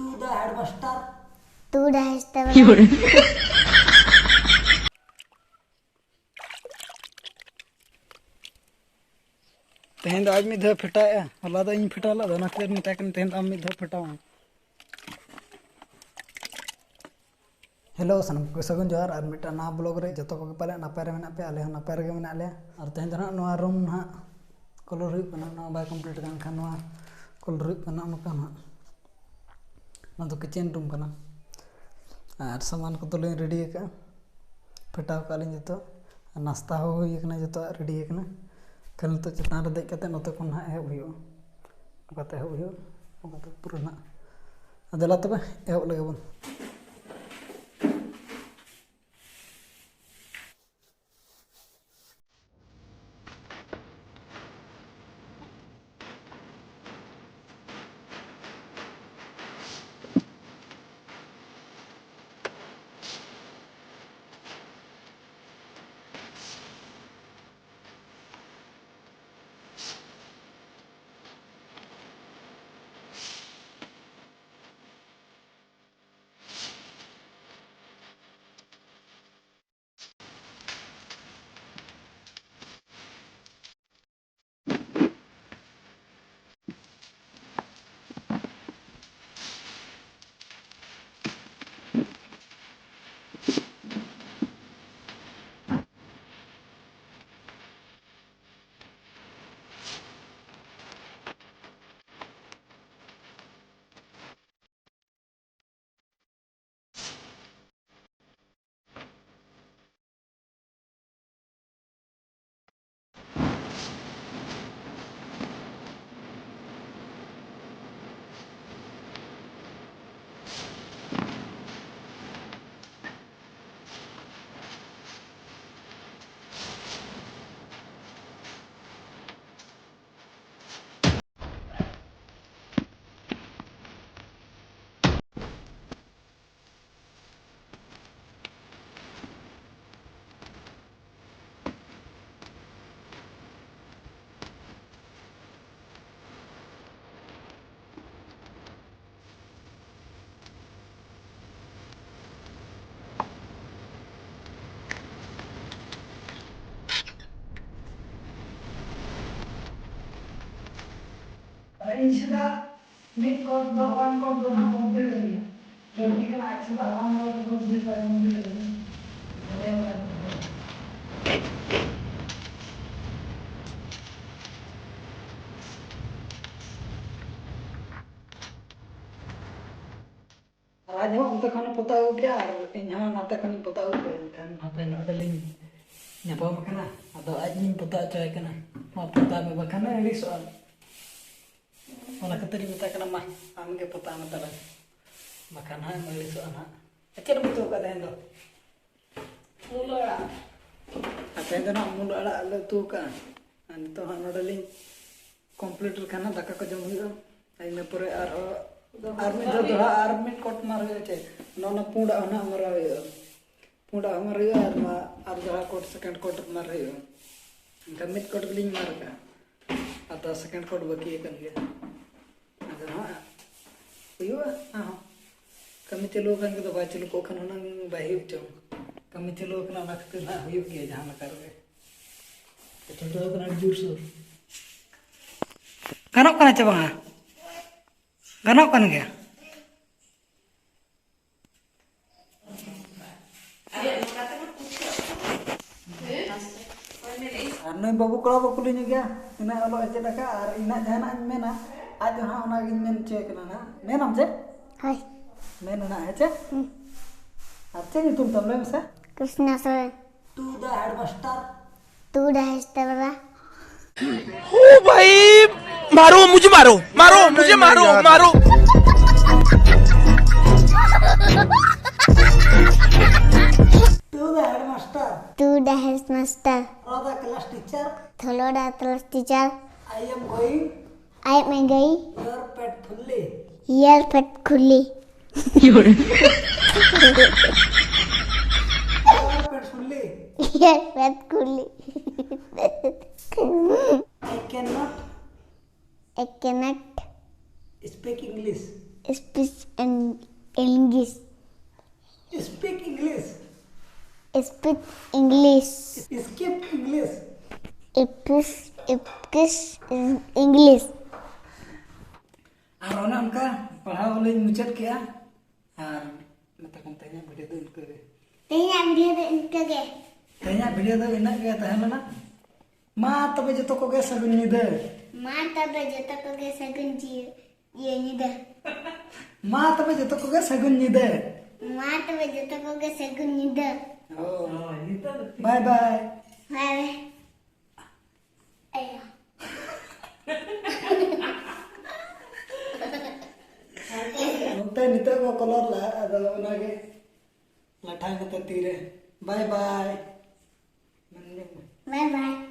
To the headmaster. To the headmaster. तेहन आज मिद धाव फेटाया हला दो इन फेटा ला दोना के मता कन तेहन आम मिद धाव फेटावा हेलो सनम को सगुन जोहार और मिटा ना ब्लॉग रे जतो को पाले नापाय रे मेना पे आले नापाय रे मेना ले और तेहन जना नवा रूम ना कलर हुई कना ना बाय कंप्लीट कान खान नवा कलर हुई कना नका ना ना तो किचन रूम कना और सामान को तो ले रेडी का फेटाव का लिन जतो नाश्ता हो हुई कना जतो रेडी कना कल तो चेतान रे देख कते नते को ना एहब हुयो ओकाते एहब हुयो ओकाते पूरा ना अदला तबे एहब लगे बन Insya mid court the one court the na complete है क्योंकि का एक्शन का वन और दो भी पर complete है आज हम तो खाना पता हो गया और यहाँ नाते खाना पता हो गया kan apa yang ada link nyapa makana atau आज नी पता चाहे कना मा पता में बखाना ini soal ona kateri mita kana mah amge pota matala makan ha mali so ana acer betul ka den do mula apa den na mula ala ala tu ka an to ha nodaling complete kana daka ko jom huyo ai me pore ar army do do army kot mar hoye che nona punda ona mara hoyo punda amar hoyo ar jara kot second kot mar hoyo gamit kot ling mar ka atau second kot baki kan ge kami celo kan kita baca lu kok kan orang bayi ucap kami celo kan anak kena huyuk ya jangan nakar ke contoh kan jur sur ganok kan aja bang ganok kan ya anu babu kalau babu linya ya ina kalau aja daka ina jangan mena आज हाँ उना गिन main check ना ना मैं नाम से हाय मैं ना है चे अच्छे नहीं तुम तब में से Krishna sir to the headmaster to the headmaster ओ भाई मारो मुझे मारो मारो मुझे मारो मारो to the headmaster to the headmaster रोदा क्लास टीचर थलोड़ा class teacher I am going I मैं गई योर पेट फुल्ली यर पेट खुली योर पेट फुल्ली यर पेट खुली I cannot I cannot speak English speak and English. Speak English. Speak English. Skip English. English. Ar ona onka pahau lagi muncul kia. Ar mata kontenya video tu inka ge. Tanya video tu inka ge. Tanya video tu enak ge tahan mana? Ma tapi joto ko ge sagun nyida. Ma tabe jota ko ge sagun ye nyida. Ma tapi joto ko ge sagun nyida. Ma tabe jota ko ge sagun nyida. Oh, bye bye. Bye. Ayo. Nonte nito ko kolor la ado onage lathang kata tire. Bye bye. Bye bye.